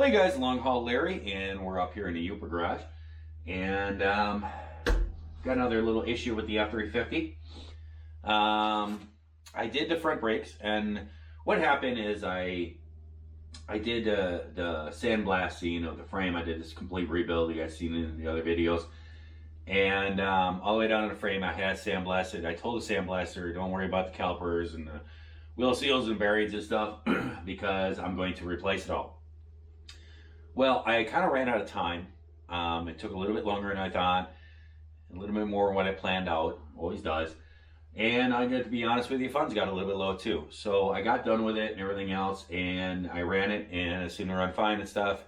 Hey guys, Long Haul Larry, and we're up here in the Yooper garage, and got another little issue with the F-350. I did the front brakes, and what happened is I did the sandblasting of the frame. I did this complete rebuild you guys seen in the other videos, and all the way down to the frame I had sandblasted. I told the sandblaster, don't worry about the calipers and the wheel seals and bearings and stuff because I'm going to replace it all. Well, I kind of ran out of time. It took a little bit longer than I thought, a little bit more than what I planned out, always does. And I got to be honest with you, funds got a little bit low too. So I got done with it and everything else, and I ran it, and it seemed to run fine and stuff.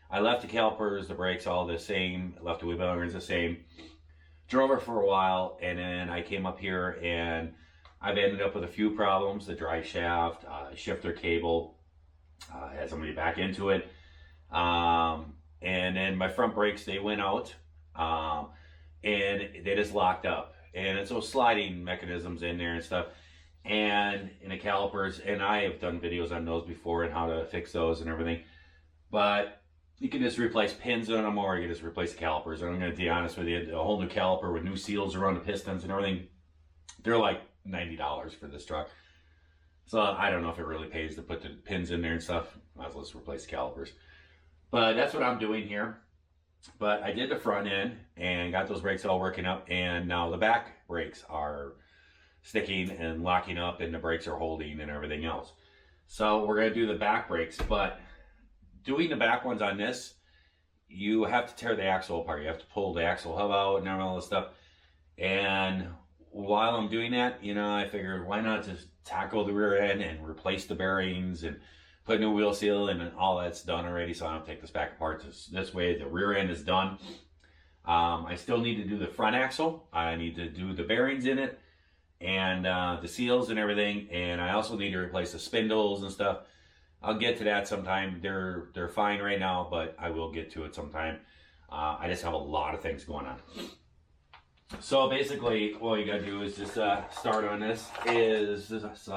I left the calipers, the brakes all the same, left the wheel bearings the same. Drove it for a while, and then I came up here, and I've ended up with a few problems. The drive shaft, shifter cable, had somebody back into it. And then my front brakes, they went out, and they just locked up, and it's those sliding mechanisms in there and stuff, and in the calipers, and I have done videos on those before and how to fix those and everything, but you can just replace pins on them, or you can just replace the calipers. And I'm going to be honest with you, a whole new caliper with new seals around the pistons and everything, they're like $90 for this truck. So I don't know if it really pays to put the pins in there and stuff. Might as well just replace the calipers. But that's what I'm doing here. But I did the front end and got those brakes all working up, and now the back brakes are sticking and locking up, and the brakes are holding and everything else. So we're going to do the back brakes, but doing the back ones on this, you have to tear the axle apart. You have to pull the axle hub out and all this stuff. And while I'm doing that, you know, I figured why not just tackle the rear end and replace the bearings and put a new wheel seal, and all that's done already, so I don't take this back apart. This way the rear end is done. I still need to do the front axle. I need to do the bearings in it, and the seals and everything, and I also need to replace the spindles and stuff. I'll get to that sometime. They're fine right now, but I will get to it sometime. I just have a lot of things going on. So basically, all you gotta do is just start on this, is just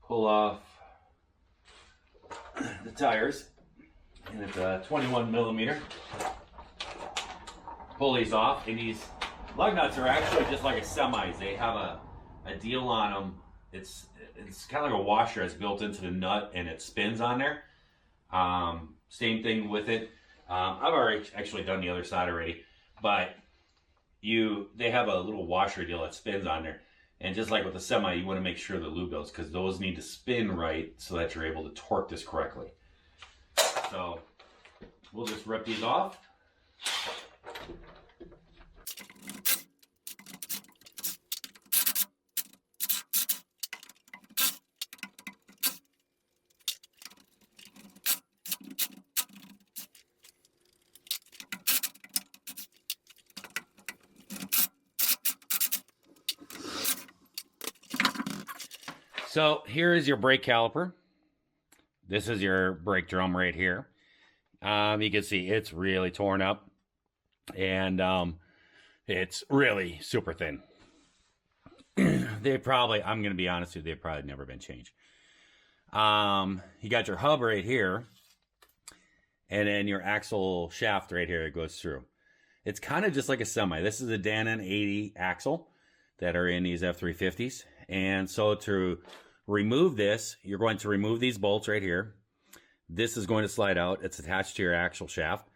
pull off the tires, and it's a 21 millimeter. Pull these off, and these lug nuts are actually just like a semis. They have a deal on them. It's kind of like a washer that's built into the nut, and it spins on there. Same thing with it. I've already actually done the other side already, but they have a little washer deal that spins on there. And just like with the semi, you want to make sure the lube goes, because those need to spin right so that you're able to torque this correctly. So we'll just rip these off. So here is your brake caliper. This is your brake drum right here. You can see it's really torn up, and it's really super thin. I'm going to be honest with you, they've probably never been changed. You got your hub right here, and then your axle shaft right here that goes through. It's kind of just like a semi. This is a Dannon 80 axle that are in these F-350s. And so to remove this, you're going to remove these bolts right here. This is going to slide out. It's attached to your axle shaft,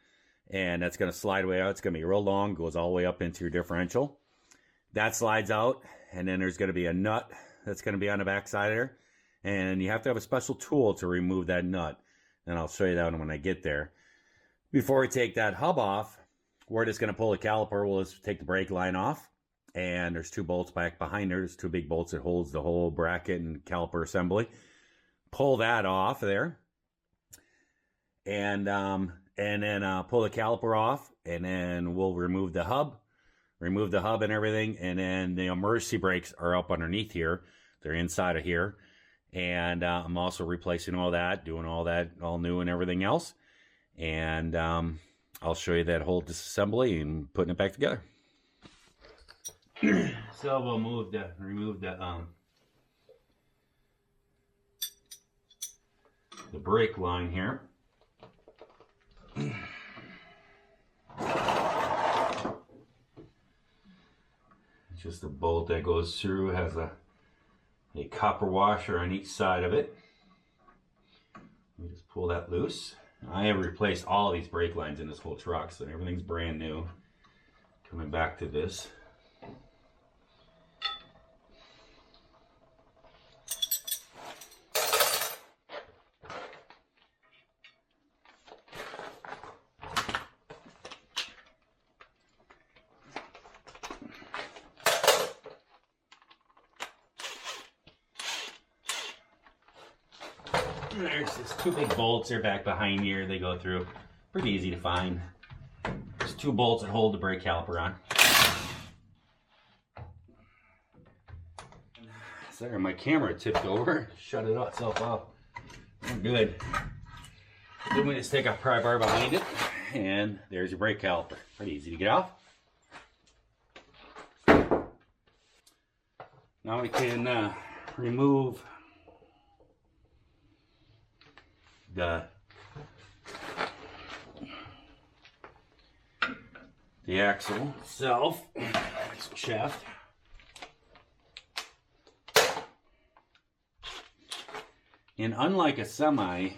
and that's going to slide way out. It's going to be real long, goes all the way up into your differential. That slides out, and then there's going to be a nut that's going to be on the back side there, and you have to have a special tool to remove that nut, and I'll show you that when I get there. Before we take that hub off, we're just going to pull the caliper. We'll just take the brake line off, and there's two bolts back behind there. There's two big bolts that holds the whole bracket and caliper assembly. Pull that off there, and then pull the caliper off, and then we'll remove the hub and everything. And then the emergency brakes are up underneath here. They're inside of here, and I'm also replacing all that, doing all that all new and everything else. And I'll show you that whole disassembly and putting it back together. So we'll remove the brake line here. just a bolt that goes through, has a copper washer on each side of it. Let me just pull that loose. I have replaced all these brake lines in this whole truck, so everything's brand new. Coming back to this. There's just two big bolts. They're back behind here. They go through. Pretty easy to find. There's two bolts that hold the brake caliper on. Sorry, my camera tipped over. Shut itself off. I'm good. Then we just take a pry bar behind it, and there's your brake caliper. Pretty easy to get off. Now we can remove the axle itself, axle shaft. And unlike a semi,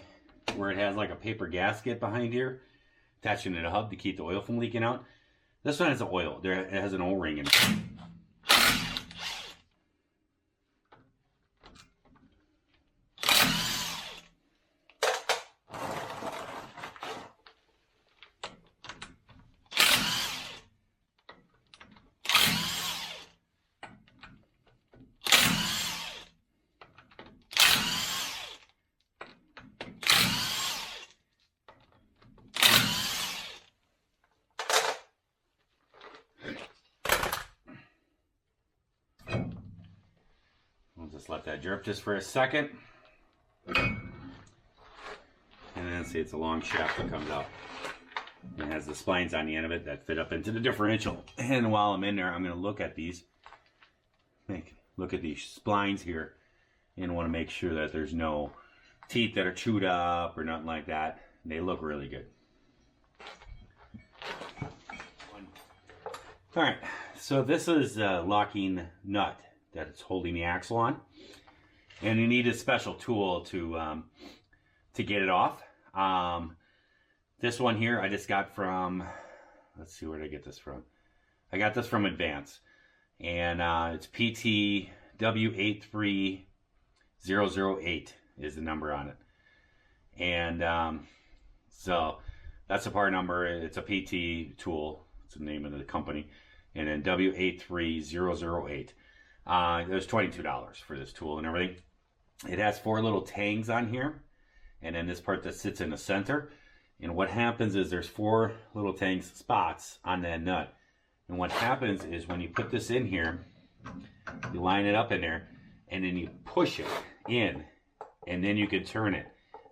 where it has like a paper gasket behind here, attaching to the hub to keep the oil from leaking out, this one has an oil. It has an O-ring in it. Just let that drip just for a second. And then see, it's a long shaft that comes out. And it has the splines on the end of it that fit up into the differential. And while I'm in there, I'm going to look at these. Look at these splines here. And want to make sure that there's no teeth that are chewed up or nothing like that. They look really good. Alright, so this is a locking nut that it's holding the axle on. And you need a special tool to get it off. This one here I just got from, let's see, where did I get this from? I got this from Advance. And it's PTW83008 is the number on it. And so that's the part number. It's a PT tool. It's the name of the company. And then W83008. It was $22 for this tool and everything. It has 4 little tangs on here, and then this part that sits in the center. And what happens is there's 4 little tangs spots on that nut. And what happens is when you put this in here, you line it up in there, and then you push it in, and then you can turn it.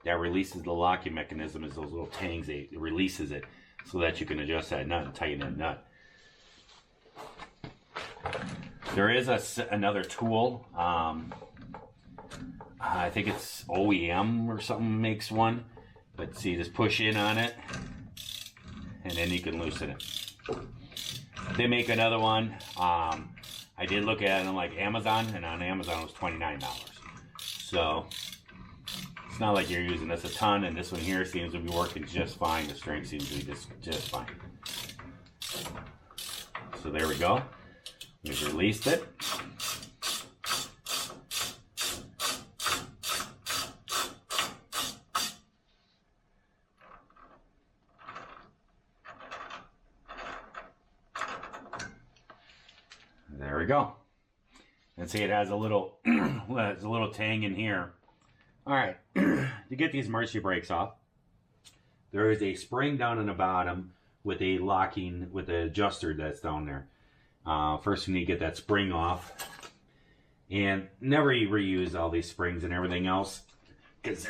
That releases the locking mechanism. Is those little tangs, it releases it so that you can adjust that nut and tighten that nut. There is another tool. I think it's OEM or something makes one. But see, just push in on it, and then you can loosen it. They make another one. I did look at it on like Amazon, and on Amazon it was $29. So it's not like you're using this a ton, and this one here seems to be working just fine. The strength seems to be just fine. So there we go. We've released it. There we go. And see, it has a little, there's a little tang in here. All right, to get these emergency brakes off, there is a spring down in the bottom with a locking, with an adjuster that's down there. First, you need to get that spring off, and never reuse all these springs and everything else, because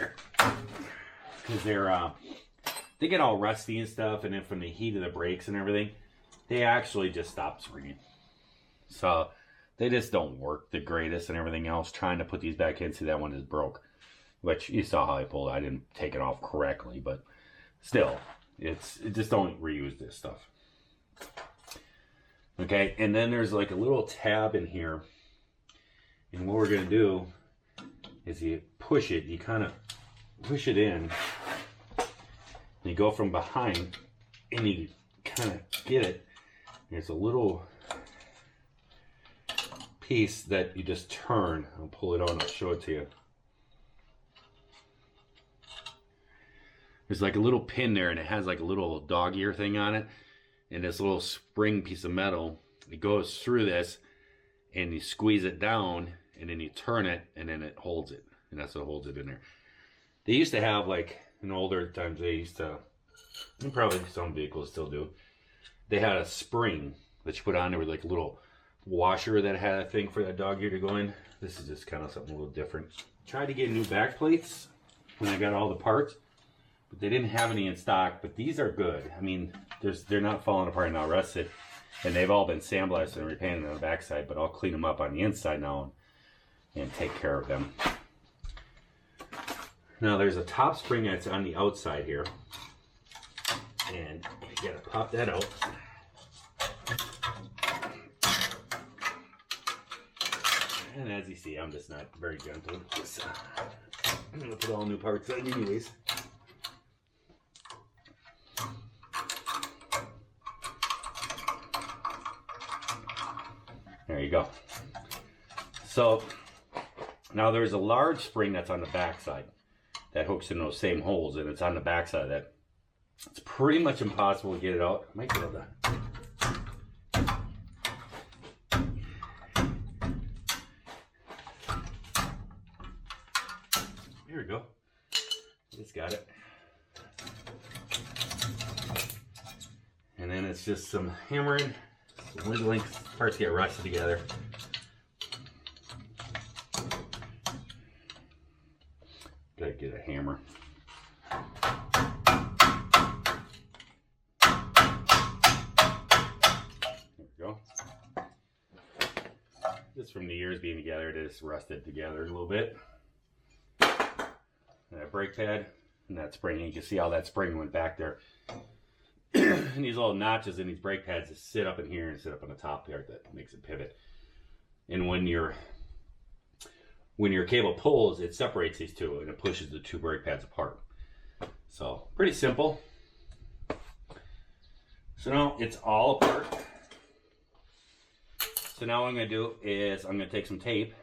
they get all rusty and stuff, and then from the heat of the brakes and everything, they actually just stop springing. So they just don't work the greatest and everything else. Trying to put these back in, see, that one is broke, which you saw how I pulled it. I didn't take it off correctly, but still, it just don't reuse this stuff. Okay, and then there's like a little tab in here. And what we're gonna do is you push it, you kind of push it in. And you go from behind and you kind of get it. There's a little piece that you just turn. I'll pull it on, I'll show it to you. There's like a little pin there and it has like a little dog ear thing on it. And this little spring piece of metal, it goes through this and you squeeze it down and then you turn it and then it holds it. And that's what holds it in there. They used to have, like in older times, they used to, and probably some vehicles still do, they had a spring that you put on there with like a little washer that had a thing for that dog ear to go in. This is just kind of something a little different. Tried to get new back plates when I got all the parts, but they didn't have any in stock. But these are good. I mean, they're not falling apart now, rusted, and they've all been sandblasted and repainted on the backside. But I'll clean them up on the inside now and take care of them. Now there's a top spring that's on the outside here, and you gotta pop that out. And as you see, I'm just not very gentle. I'm gonna put all new parts on anyways. There you go. So now there's a large spring that's on the back side that hooks in those same holes, and it's on the back side of that. It's pretty much impossible to get it out. I might be able to. There we go. Just got it. And then it's just some hammering, some wiggling. Parts get rusted together. Gotta get a hammer. There we go. Just from the years being together, it just rusted together a little bit. And that brake pad and that spring, you can see how that spring went back there. And these little notches in these brake pads just sit up in here and sit up on the top there. That makes it pivot. And when your cable pulls, it separates these two and it pushes the two brake pads apart. So pretty simple. So now it's all apart. So now what I'm going to do is I'm going to take some tape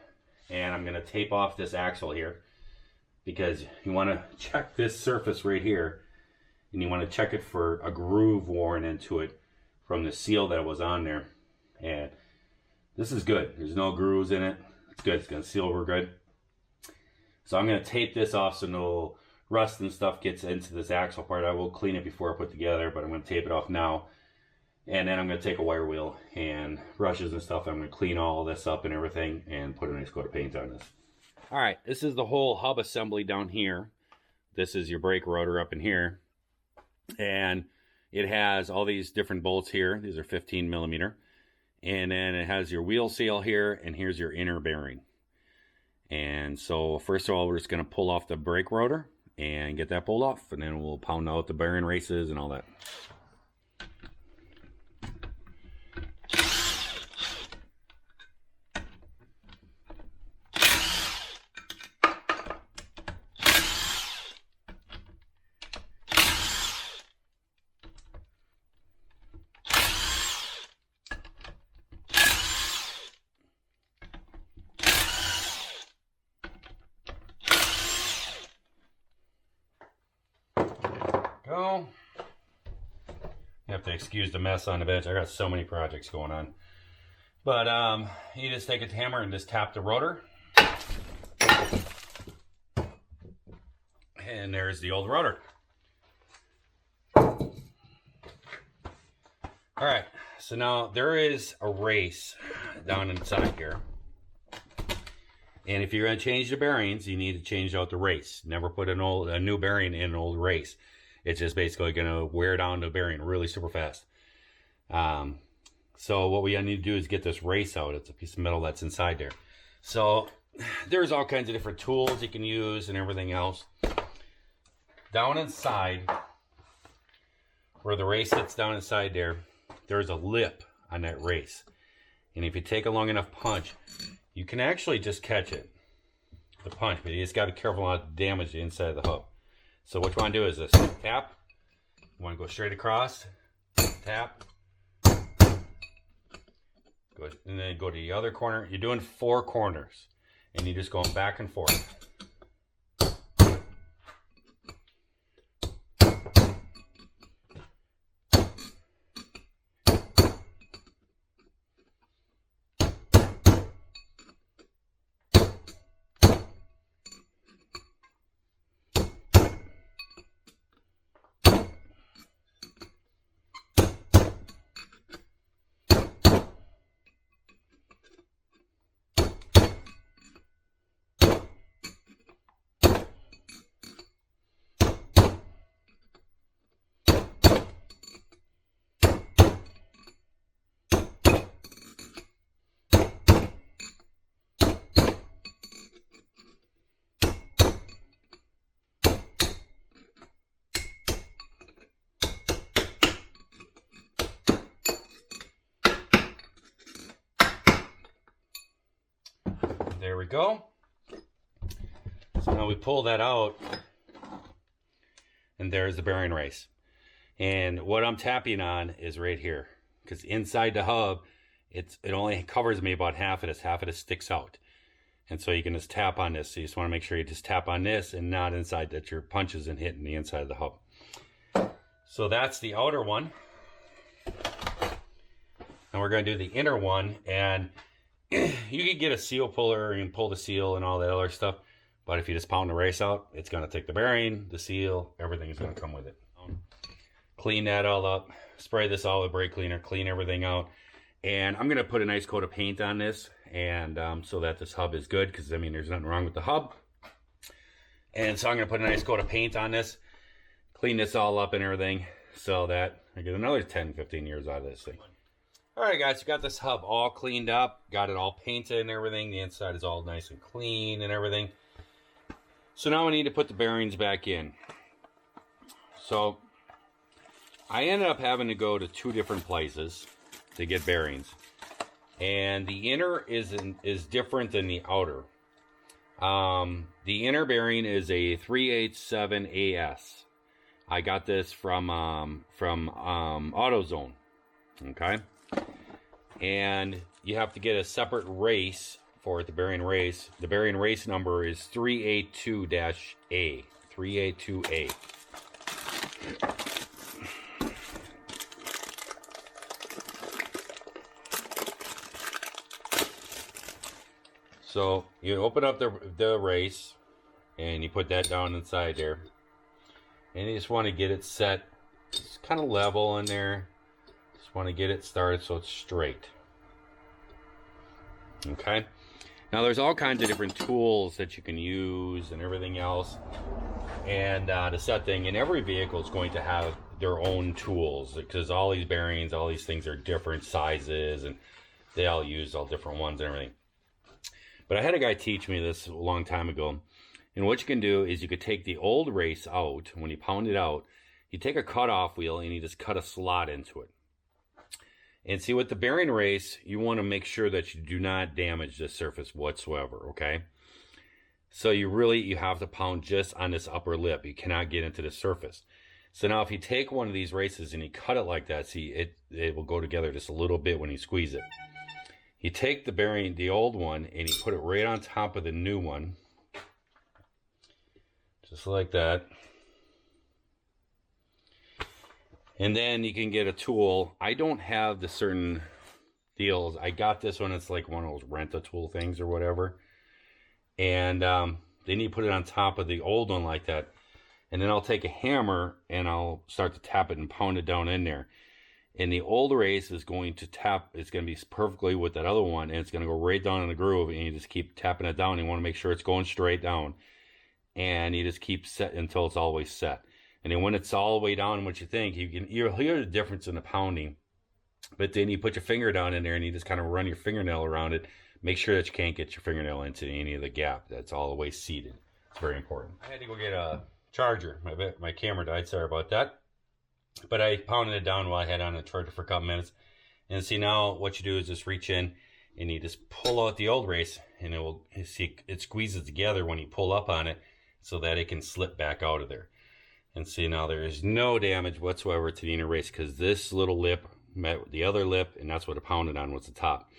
and I'm going to tape off this axle here, because you want to check this surface right here, and you want to check it for a groove worn into it from the seal that was on there. And this is good. There's no grooves in it. It's good. It's going to seal real good. So I'm going to tape this off so no rust and stuff gets into this axle part. I will clean it before I put it together, but I'm going to tape it off now. And then I'm going to take a wire wheel and brushes and stuff. I'm going to clean all this up and everything and put a nice coat of paint on this. All right, this is the whole hub assembly down here. This is your brake rotor up in here. And it has all these different bolts here. These are 15 millimeter. And then it has your wheel seal here, and here's your inner bearing. And so first of all, we're just going to pull off the brake rotor and get that pulled off, and then we'll pound out the bearing races and all that. Go. You have to excuse the mess on the bench. I got so many projects going on. But you just take a hammer and just tap the rotor. And there's the old rotor. Alright, so now there is a race down inside here. And if you're going to change the bearings, you need to change out the race. Never put a new bearing in an old race. It's just basically going to wear down the bearing really super fast. So what we need to do is get this race out. It's a piece of metal that's inside there. So there's all kinds of different tools you can use and everything else. Down inside, where the race sits down inside there, there's a lip on that race. And if you take a long enough punch, you can actually just catch it, the punch, but you just got to be careful not to damage the inside of the hub. So what you want to do is this, tap, you want to go straight across, tap, go, and then go to the other corner. You're doing 4 corners, and you're just going back and forth. There we go. So now we pull that out, and there's the bearing race. And what I'm tapping on is right here, because inside the hub, it only covers me about half of this. Half of this sticks out. And so you can just tap on this. So you just want to make sure you just tap on this and not inside, that your punch isn't hitting the inside of the hub. So that's the outer one. And we're going to do the inner one. And you can get a seal puller and pull the seal and all that other stuff. But if you just pound the race out, it's going to take the bearing, the seal, everything is going to come with it. Clean that all up. Spray this all with brake cleaner. Clean everything out. And I'm going to put a nice coat of paint on this. And so that this hub is good. Because, I mean, there's nothing wrong with the hub. And so I'm going to put a nice coat of paint on this. Clean this all up and everything. So that I get another 10-15 years out of this thing. Alright guys, we got this hub all cleaned up, got it all painted and everything. The inside is all nice and clean and everything. So now we need to put the bearings back in. So I ended up having to go to 2 different places to get bearings. And the inner is different than the outer. The inner bearing is a 387 AS. I got this from AutoZone. Okay. And you have to get a separate race for it, the bearing race. The bearing race number is 382-A. 382A. So you open up the race and you put that down inside there. And you just want to get it set. It's kind of level in there. Want to get it started so it's straight. Okay, now there's all kinds of different tools that you can use and everything else, and to set thing, and every vehicle is going to have their own tools, because all these bearings, all these things are different sizes, and they all use all different ones and everything. But I had a guy teach me this a long time ago, and what you can do is you could take the old race out. When you pound it out, you take a cut-off wheel and you just cut a slot into it. And see, with the bearing race, you want to make sure that you do not damage the surface whatsoever, okay? So you have to pound just on this upper lip. You cannot get into the surface. So now if you take one of these races and you cut it like that, see, it will go together just a little bit when you squeeze it. You take the bearing, the old one, and you put it right on top of the new one. Just like that. And then you can get a tool. I don't have the certain deals. I got this one. It's like one of those rent-a-tool things or whatever. And then you put it on top of the old one like that. And then I'll take a hammer and I'll start to tap it and pound it down in there. And the old race is going to tap. It's going to be perfectly with that other one. And it's going to go right down in the groove. And you just keep tapping it down. You want to make sure it's going straight down. And you just keep set until it's always set. And then when it's all the way down, what you think, you'll hear the difference in the pounding. But then you put your finger down in there and you just kind of run your fingernail around it. Make sure that you can't get your fingernail into any of the gap. That's all the way seated. It's very important. I had to go get a charger. My camera died. Sorry about that. But I pounded it down while I had on the charger for a couple minutes. And see, now what you do is just reach in and you just pull out the old race, and it squeezes together when you pull up on it so that it can slip back out of there. And see, now there is no damage whatsoever to the inner race because this little lip met with the other lip, and that's what it pounded on was the top.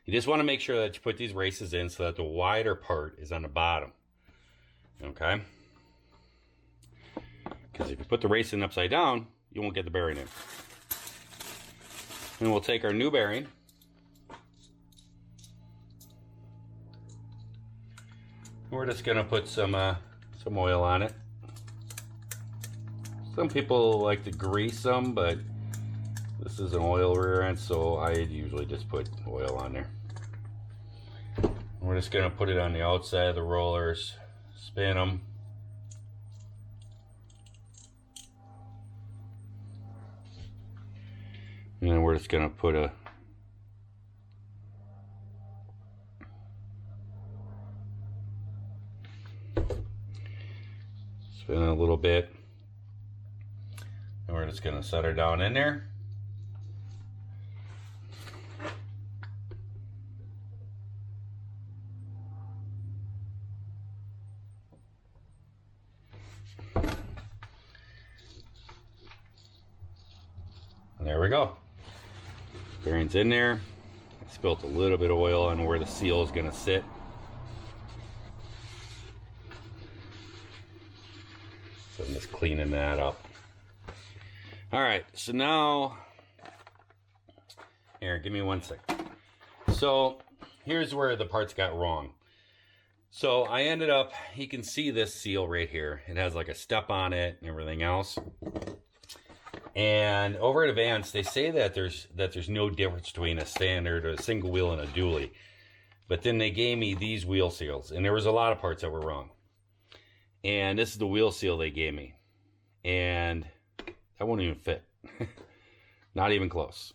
You just want to make sure that you put these races in so that the wider part is on the bottom. Okay? Because if you put the race in upside down, you won't get the bearing in. And we'll take our new bearing. We're just going to put some oil on it. Some people like to grease them, but this is an oil rear end, so I usually just put oil on there. We're just going to put it on the outside of the rollers, spin them. And then we're just going to put spin it a little bit. And we're just going to set her down in there. And there we go. Bearing's in there. I spilt a little bit of oil on where the seal is going to sit. So I'm just cleaning that up. Alright, so now, here, give me 1 second. So, here's where the parts got wrong. So, I ended up, you can see this seal right here. It has like a step on it and everything else. And over at Advanced, they say that there's no difference between a standard or a single wheel and a dually. But then they gave me these wheel seals, and there was a lot of parts that were wrong. And this is the wheel seal they gave me. And that won't even fit. Not even close.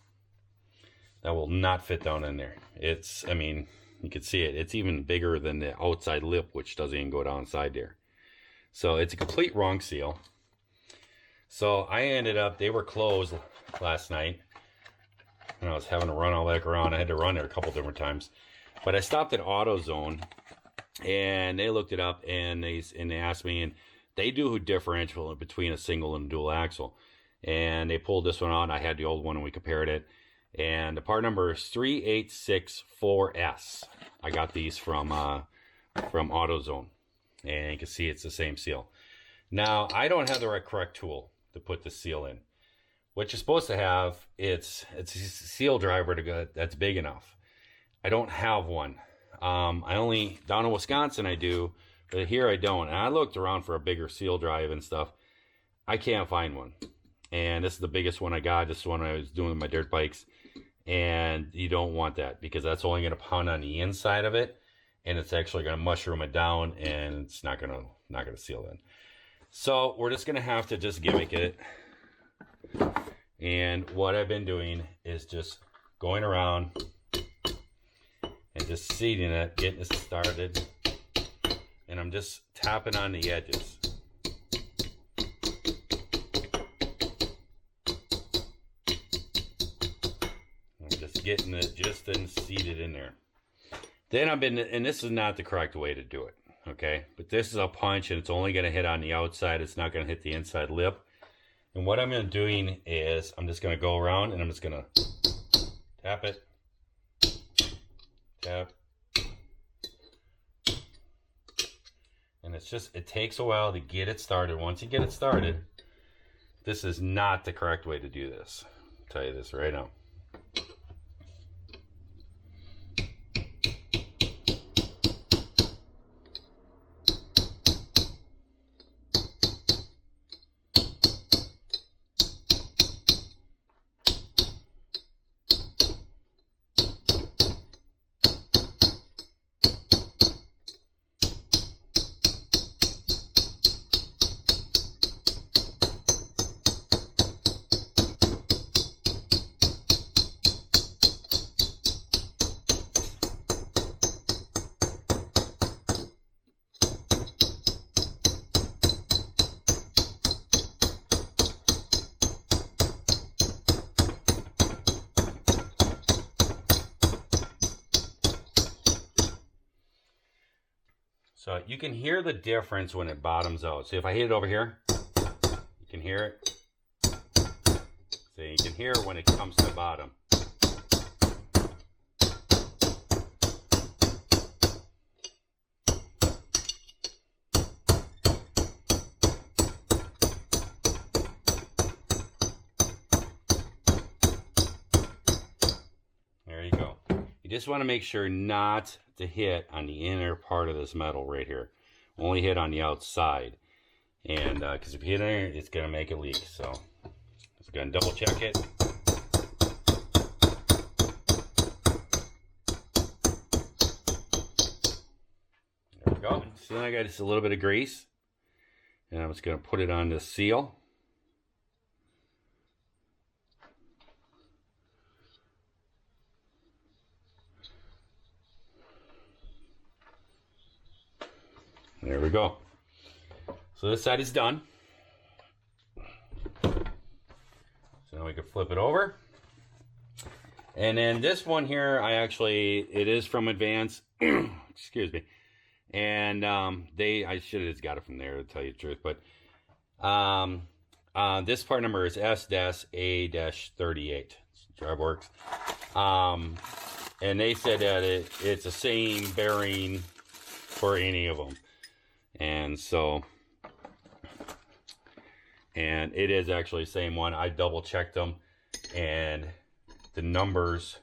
That will not fit down in there. It's, I mean, you can see it. It's even bigger than the outside lip, which doesn't even go down inside there. So it's a complete wrong seal. So I ended up, they were closed last night. And I was having to run all back around. I had to run there a couple different times. But I stopped at AutoZone, and they looked it up, and they asked me, and they do a differential between a single and a dual axle. And they pulled this one out, and I had the old one, and we compared it. And the part number is 3864S. I got these from AutoZone. And you can see it's the same seal. Now, I don't have the correct tool to put the seal in. What you're supposed to have, it's a seal driver that's big enough. I don't have one. I only, down in Wisconsin I do, but here I don't. And I looked around for a bigger seal drive and stuff. I can't find one. And this is the biggest one I got. This is one I was doing with my dirt bikes. And you don't want that because that's only going to pound on the inside of it. And it's actually going to mushroom it down, and it's not going to seal in. So we're just going to have to just gimmick it. And what I've been doing is just going around and just seating it, getting it started. And I'm just tapping on the edges. I'm just getting it just seated in there. Then and this is not the correct way to do it, okay? But this is a punch, and it's only going to hit on the outside. It's not going to hit the inside lip. And what I'm doing is I'm just going to go around, and I'm just going to tap it, tap. And it takes a while to get it started. Once you get it started, this is not the correct way to do this. I'll tell you this right now. So you can hear the difference when it bottoms out. See, if I hit it over here, you can hear it. See, you can hear it when it comes to the bottom. There you go. You just want to make sure not to hit on the inner part of this metal right here. Only hit on the outside. And because if you hit it, it's going to make it leak. So just going to double check it. There we go. So then I got just a little bit of grease. And I'm just going to put it on the seal. There we go. So this side is done. So now we can flip it over. And then this one here, it is from Advance. Excuse me. And I should have just got it from there to tell you the truth. But this part number is S-A-38. Job works. And they said that it's the same bearing for any of them. And so, and it is actually the same one. I double checked them, and the numbers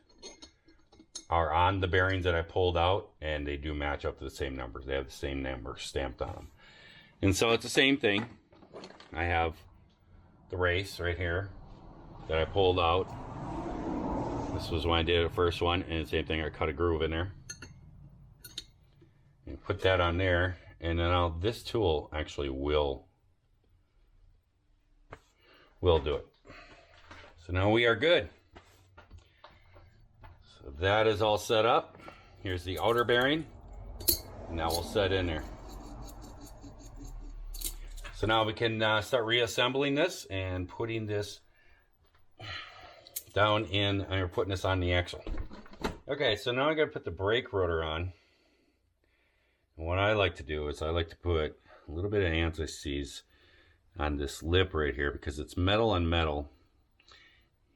are on the bearings that I pulled out, and they do match up to the same numbers. They have the same numbers stamped on them. And so it's the same thing. I have the race right here that I pulled out. This was when I did the first one, and the same thing, I cut a groove in there. And put that on there. And then this tool actually will do it. So now we are good. So that is all set up. Here's the outer bearing. Now we'll set in there. So now we can start reassembling this and putting this down in, and we're putting this on the axle. Okay, so now I gotta put the brake rotor on. And what I like to do is I like to put a little bit of anti-seize on this lip right here because it's metal on metal.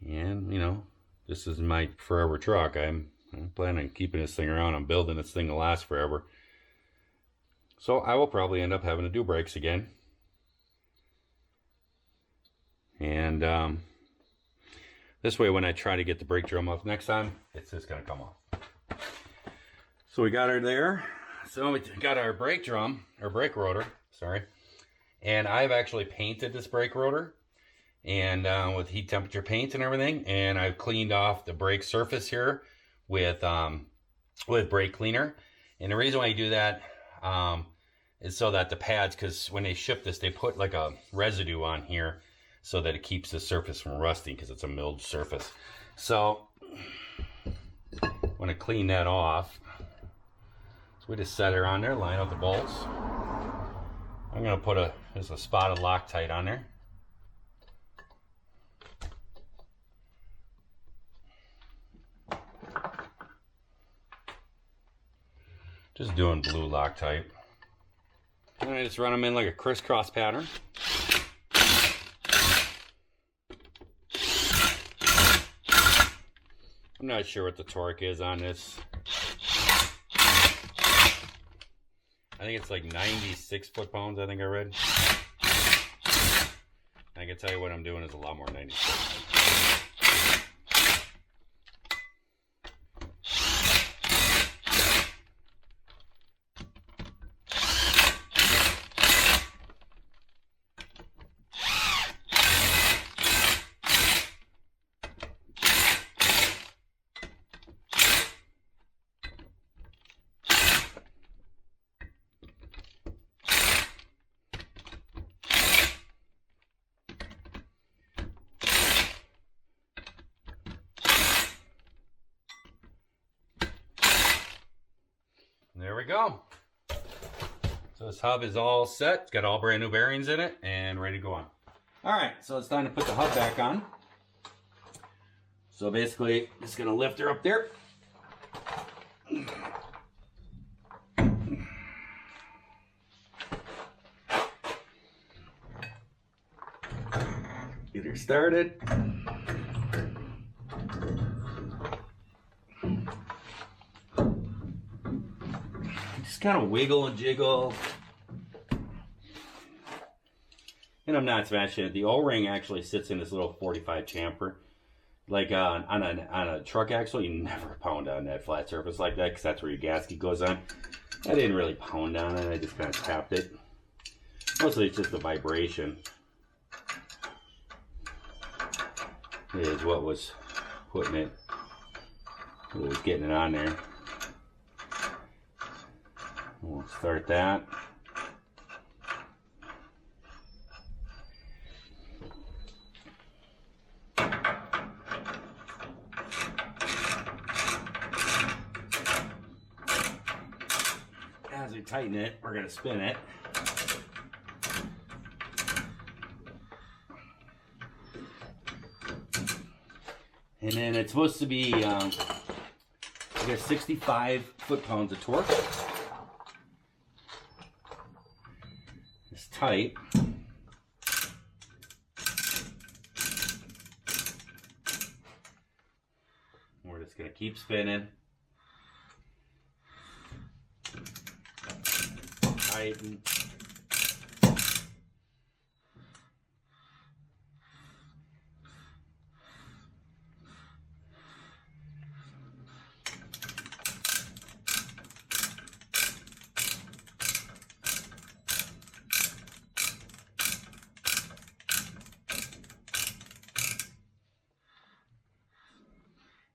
And, you know, this is my forever truck. I'm planning on keeping this thing around. I'm building this thing to last forever. So I will probably end up having to do brakes again. And this way when I try to get the brake drum off next time, it's just going to come off. So we got her there. So we got our brake drum, or brake rotor, sorry. And I've actually painted this brake rotor and with heat temperature paint and everything. And I've cleaned off the brake surface here with brake cleaner. And the reason why you do that is so that the pads, because when they ship this, they put like a residue on here so that it keeps the surface from rusting because it's a milled surface. So I want to clean that off. We just set her on there, line up the bolts. I'm going to put there's a spot of Loctite on there. Just doing blue Loctite. And I just run them in like a crisscross pattern. I'm not sure what the torque is on this. I think it's like 96 foot-pounds, I think I read. I can tell you what I'm doing is a lot more than 96. There we go. So this hub is all set. It's got all brand new bearings in it and ready to go on. All right, so it's time to put the hub back on. So basically, just gonna lift her up there. Get her started. Just kind of wiggle and jiggle. And I'm not smashing it. The O-ring actually sits in this little 45 chamfer. Like on a truck axle, you never pound on that flat surface like that because that's where your gasket goes on. I didn't really pound on it. I just kind of tapped it. Mostly it's just the vibration is what was putting it, what was getting it on there. We'll start that. As we tighten it, we're going to spin it. And then it's supposed to be, I guess, 65 foot-pounds of torque. It's tight. We're just going to keep spinning. Tighten.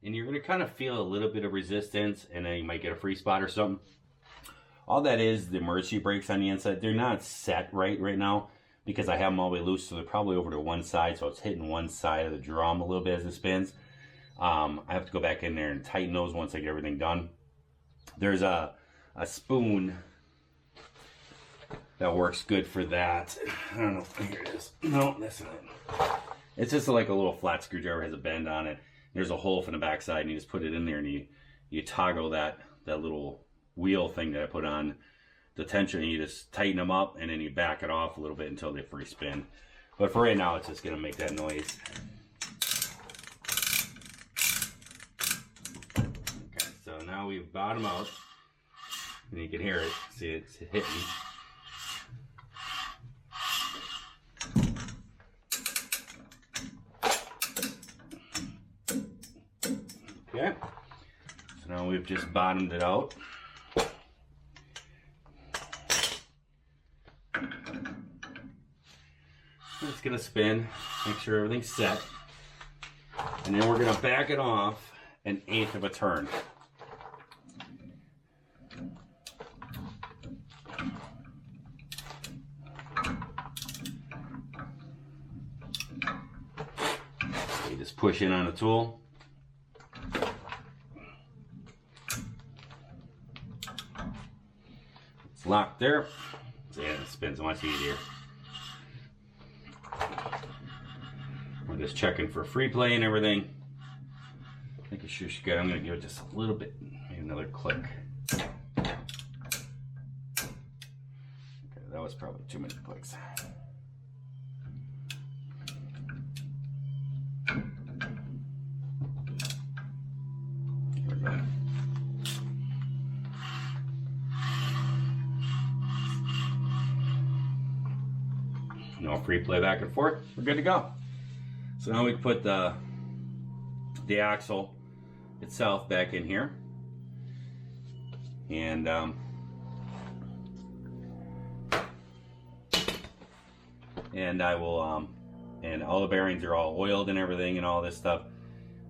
And you're going to kind of feel a little bit of resistance, and then you might get a free spot or something. All that is the emergency brakes on the inside. They're not set right now because I have them all the way loose, so they're probably over to one side, so it's hitting one side of the drum a little bit as it spins. I have to go back in there and tighten those once I get everything done. There's a spoon that works good for that. I don't know. Here it is. No, that's not it. It's just like a little flat screwdriver, has a bend on it. There's a hole from the backside, and you just put it in there, and you toggle that little wheel thing that I put on the tension, and you just tighten them up, and then you back it off a little bit until they free spin. But for right now, it's just going to make that noise. Okay, so now we've bottomed out, and you can hear it. See, it's hitting. Okay, so now we've just bottomed it out. It's gonna spin, make sure everything's set, and then we're gonna back it off 1/8 of a turn. So you just push in on the tool. It's locked there. So yeah, it spins much easier. We're just checking for free play and everything. Making sure she's good. I'm going to give it just a little bit, maybe another click. Okay, that was probably too many clicks. Here we go. No free play back and forth. We're good to go. So now we can put the axle itself back in here, and I will and all the bearings are all oiled and everything and all this stuff.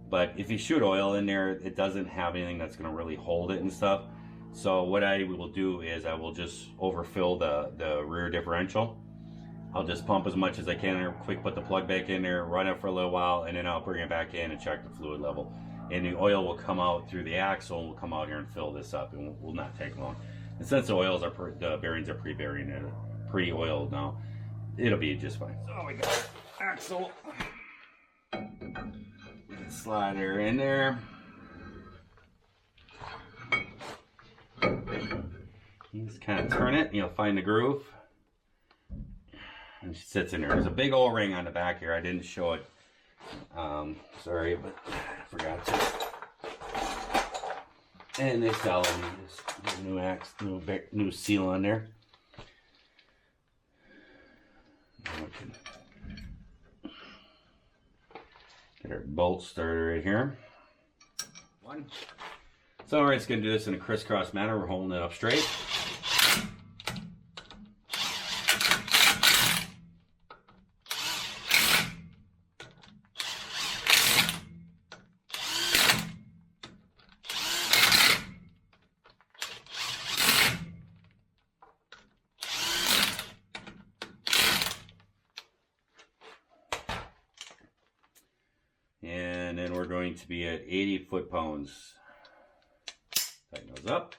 But if you shoot oil in there, it doesn't have anything that's going to really hold it and stuff. So what I will do is I will just overfill the rear differential. I'll just pump as much as I can, quick put the plug back in there, run it for a little while, and then I'll bring it back in and check the fluid level. And the oil will come out through the axle, and we'll come out here and fill this up, and will not take long. And since the bearings are pre-oiled now, it'll be just fine. So we got our axle. Slide her in there. You just kind of turn it, and you'll find the groove. And and she sits in there. There's a big O-ring on the back here. I didn't show it. Sorry, but I forgot to. And they sell them. There's new seal on there. Get our bolt starter right here. One. So we're just going to do this in a crisscross manner. We're holding it up straight. And then we're going to be at 80 foot-pounds. Tighten those up.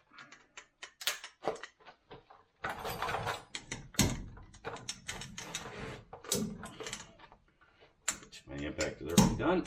My impact is already done.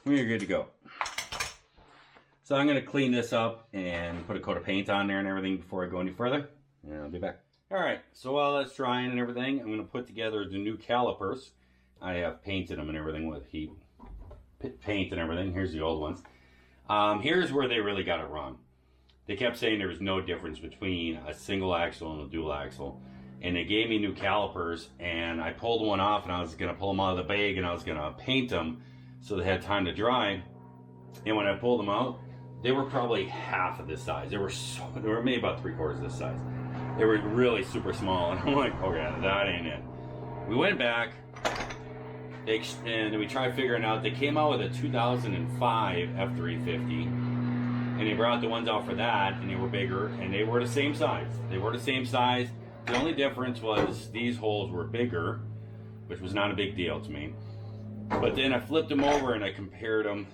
We're good to go. So I'm going to clean this up and put a coat of paint on there and everything before I go any further. And I'll be back. Alright, so while that's drying and everything, I'm going to put together the new calipers. I have painted them and everything with heat paint and everything. Here's the old ones. Here's where they really got it wrong. They kept saying there was no difference between a single axle and a dual axle. And they gave me new calipers, and I pulled one off, and I was going to pull them out of the bag, and I was going to paint them so they had time to dry. And when I pulled them out, they were probably half of this size. They were maybe about 3/4 this size. They were really super small, and I'm like, okay, that ain't it. We went back, and we tried figuring out. They came out with a 2005 f-350, and they brought the ones out for that, and they were bigger, and they were the same size. They were the same size. The only difference was these holes were bigger, which was not a big deal to me. But then I flipped them over and I compared them,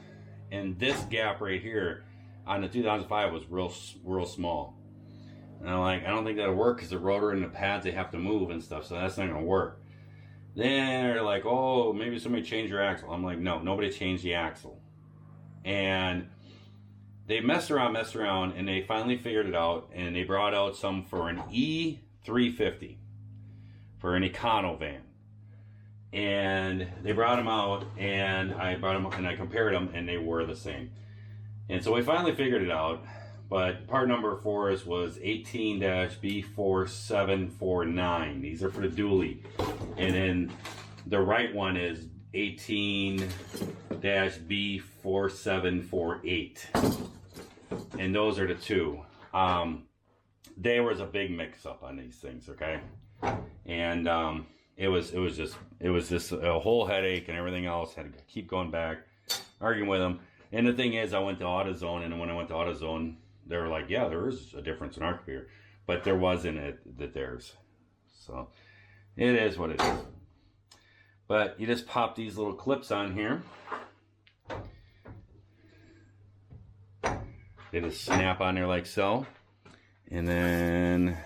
and this gap right here on the 2005 was real small. And I'm like, I don't think that'll work because the rotor and the pads, they have to move and stuff, so that's not going to work. Then they're like, oh, maybe somebody changed your axle. I'm like, no, nobody changed the axle. And they messed around, and they finally figured it out, and they brought out some for an f-350 for an econo van. And they brought them out, and I brought them and I compared them, and they were the same. And so we finally figured it out. But part number for us was 18-B4749. These are for the dually. And then the right one is 18-B4748. And those are the two. There was a big mix-up on these things, okay? And it was just a whole headache and everything else. Had to keep going back, arguing with them. And the thing is, I went to AutoZone, and when I went to AutoZone, they were like, yeah, there is a difference in our computer, but there wasn't that theirs. So it is what it is. But you just pop these little clips on here. They just snap on there like so. And then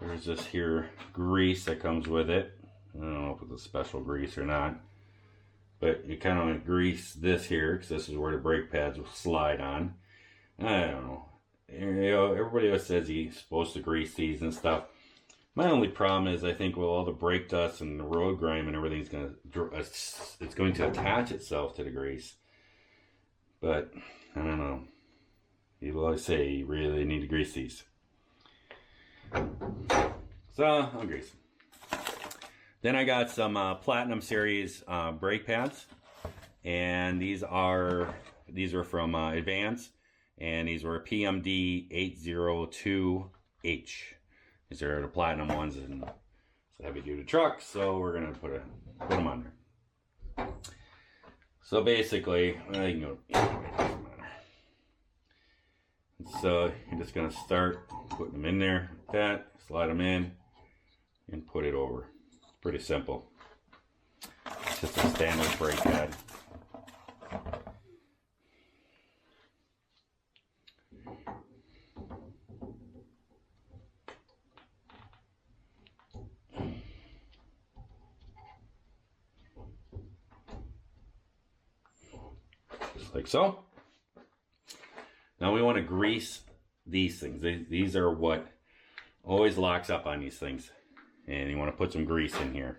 there's this here grease that comes with it. I don't know if it's a special grease or not. But you kind of grease this here, because this is where the brake pads will slide on. I don't know. You know, everybody else says he's supposed to grease these and stuff. My only problem is, I think with all the brake dust and the road grime and everything's it's going to attach itself to the grease. But I don't know. People always say you really need to grease these. So I'll grease them. Then I got some Platinum Series brake pads, and these are from Advance, and these were PMD 802H. These are the Platinum ones, and it's a heavy duty truck, so we're gonna put them on there. So basically, well, you can go. So you're just gonna start putting them in there like that, slide them in, and put it over. Pretty simple. just a standard brake pad. Just like so. Now we want to grease these things. These are what always locks up on these things. And you want to put some grease in here.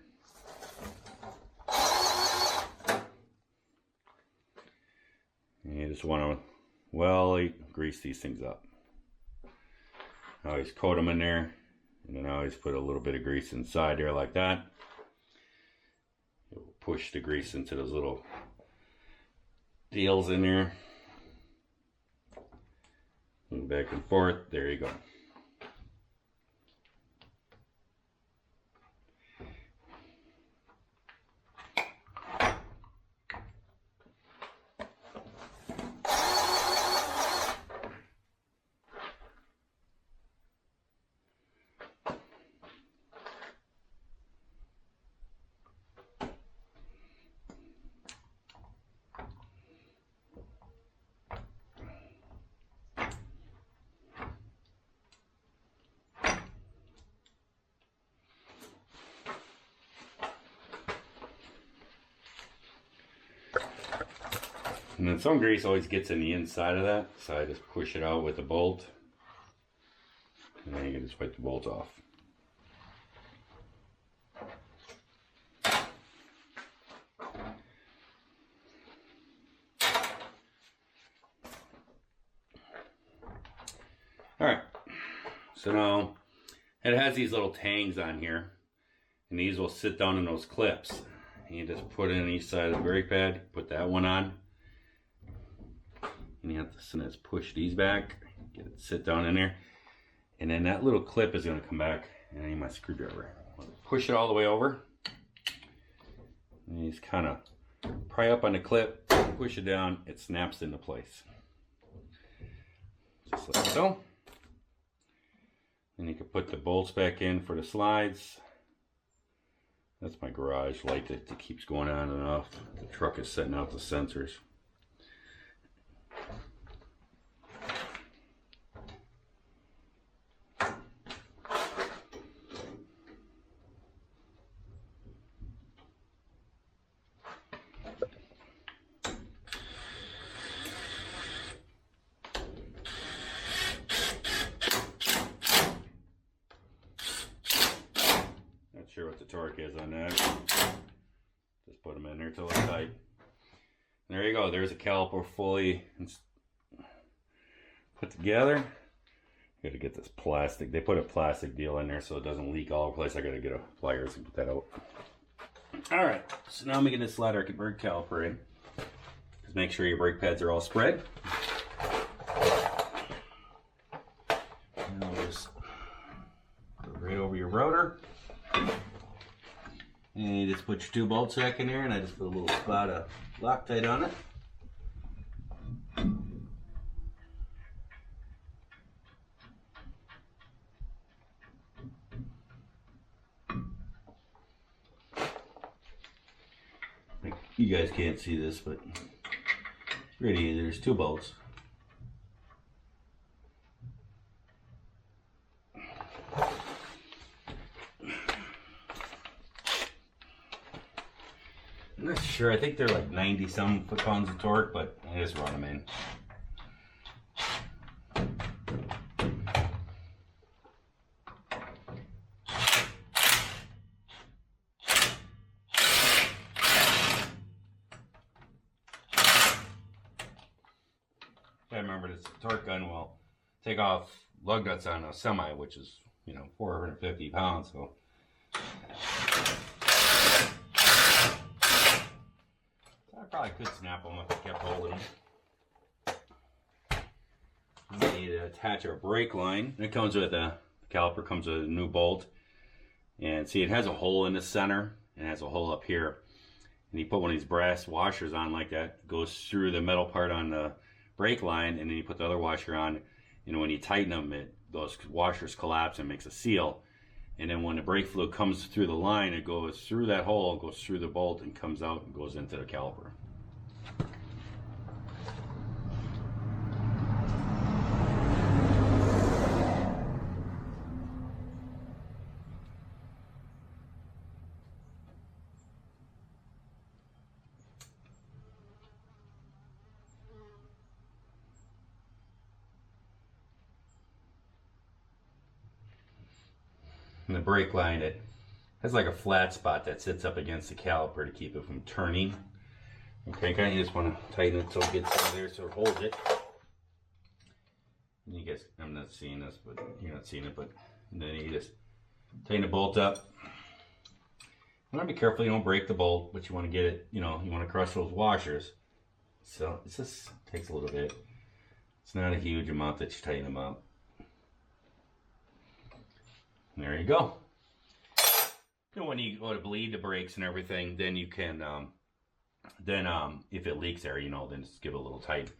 And you just want to well grease these things up. I always coat them in there. And then I always put a little bit of grease inside there like that. You'll push the grease into those little deals in there. And back and forth. There you go. And then some grease always gets in the inside of that, so I just push it out with a bolt. And then you can just wipe the bolt off. Alright, so now it has these little tangs on here, and these will sit down in those clips. And you just put it on each side of the brake pad, put that one on. And you have to push these back, get it sit down in there, and then that little clip is going to come back. And I need my screwdriver. Push it all the way over, and you just kind of pry up on the clip, push it down, it snaps into place, just like so. And you can put the bolts back in for the slides. That's my garage light that keeps going on and off. The truck is setting out the sensors. Sure what the torque is on that. Just put them in there till they're tight. There you go. There's a caliper fully put together. Gotta get this plastic. They put a plastic deal in there so it doesn't leak all over the place. I gotta get a pliers and put that out. Alright, so now I'm gonna slide our brake caliper in. Just make sure your brake pads are all spread. And I'll just go right over your rotor. And you just put your 2 bolts back in there, and I just put a little spot of Loctite on it. You guys can't see this, but pretty easy. There's 2 bolts. I'm not sure. I think they're like 90-some foot-pounds of torque, but I just run them in. I remember this torque gun will take off lug nuts on a semi, which is, 450 pounds. So I probably could snap them if I kept holding them. We need to attach our brake line. It comes with the caliper comes with a new bolt, and see it has a hole in the center and it has a hole up here. And you put one of these brass washers on like that, it goes through the metal part on the brake line, and then you put the other washer on. When you tighten them, those washers collapse and makes a seal. And then when the brake fluid comes through the line, it goes through that hole, goes through the bolt, and comes out and goes into the caliper. And the brake line, it has like a flat spot that sits up against the caliper to keep it from turning. Okay, kind of just want to tighten it so it gets in there so it holds it. And you guys, I'm not seeing this, but you're not seeing it, but then you just tighten the bolt up. You want to be careful you don't break the bolt, but you want to get it, you know, you want to crush those washers. So it just takes a little bit. It's not a huge amount that you tighten them up. There you go. And when you go to bleed the brakes and everything, then you can, if it leaks there, you know, then just give it a little tight.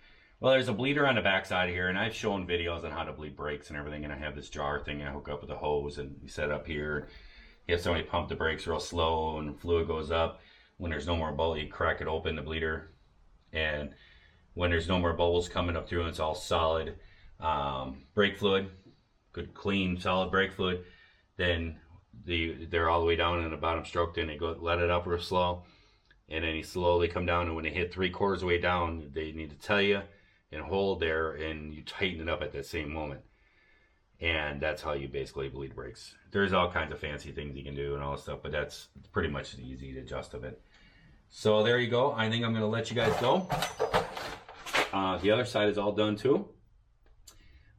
Well, there's a bleeder on the back side here, and I've shown videos on how to bleed brakes and everything, and I have this jar thing I hook up with a hose, and you set it up here. You have somebody pump the brakes real slow, and fluid goes up. When there's no more bubble, you crack it open, the bleeder, and when there's no more bubbles coming up through and it's all solid brake fluid, good clean solid brake fluid, then they're all the way down in the bottom stroke, then they go let it up real slow, and then you slowly come down, and when they hit 3/4 of the way down, they need to tell you and hold there, and you tighten it up at that same moment. And that's how you basically bleed brakes. There's all kinds of fancy things you can do and all this stuff, but that's pretty much the easy to adjust of it. So there you go. I think I'm going to let you guys go. The other side is all done too,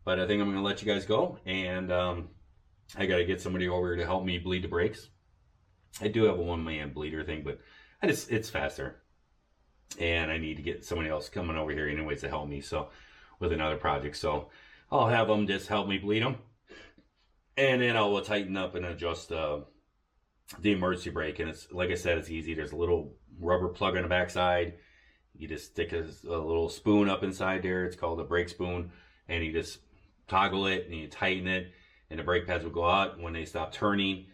but I think I'm going to let you guys go, and I got to get somebody over here to help me bleed the brakes. I do have a one-man bleeder thing, but it's faster, and I need to get somebody else coming over here anyways to help me, so with another project. So I'll have them just help me bleed them, and then I'll tighten up and adjust the emergency brake. And it's, like I said, it's easy. There's a little rubber plug on the back side. You just stick a little spoon up inside there. It's called a brake spoon, and you just toggle it and you tighten it, and the brake pads will go out. When they stop turning,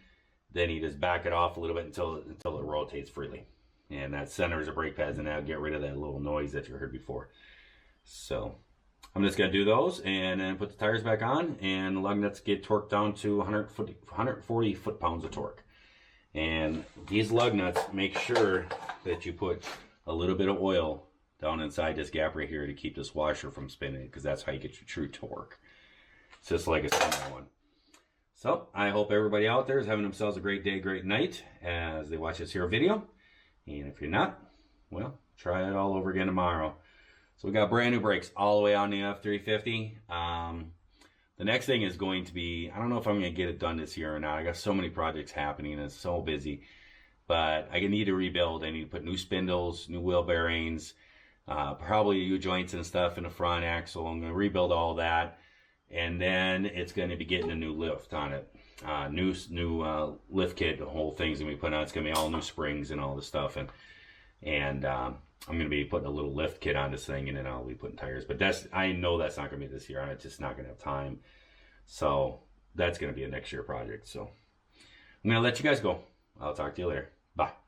then you just back it off a little bit until it rotates freely, and that centers the brake pads, and that'll get rid of that little noise that you heard before. So I'm just going to do those and then put the tires back on, and the lug nuts get torqued down to 140 foot-pounds of torque. And these lug nuts, make sure that you put a little bit of oil down inside this gap right here to keep this washer from spinning, because that's how you get your true torque. It's just like a semi one. So I hope everybody out there is having themselves a great day, great night as they watch this here video. And if you're not, well, try it all over again tomorrow. So we got brand new brakes all the way on the F-350. The next thing is going to be, I don't know if I'm going to get it done this year or not. I got so many projects happening and it's so busy. But I need to rebuild. I need to put new spindles, new wheel bearings, probably U-joints and stuff in the front axle. I'm going to rebuild all that. And then it's going to be getting a new lift on it. New lift kit, the whole thing's going to be put on. It's going to be all new springs and all this stuff. And I'm going to be putting a little lift kit on this thing, and then I'll be putting tires. But I know that's not going to be this year. I'm just not going to have time. So that's going to be a next year project. So I'm going to let you guys go. I'll talk to you later. Bye.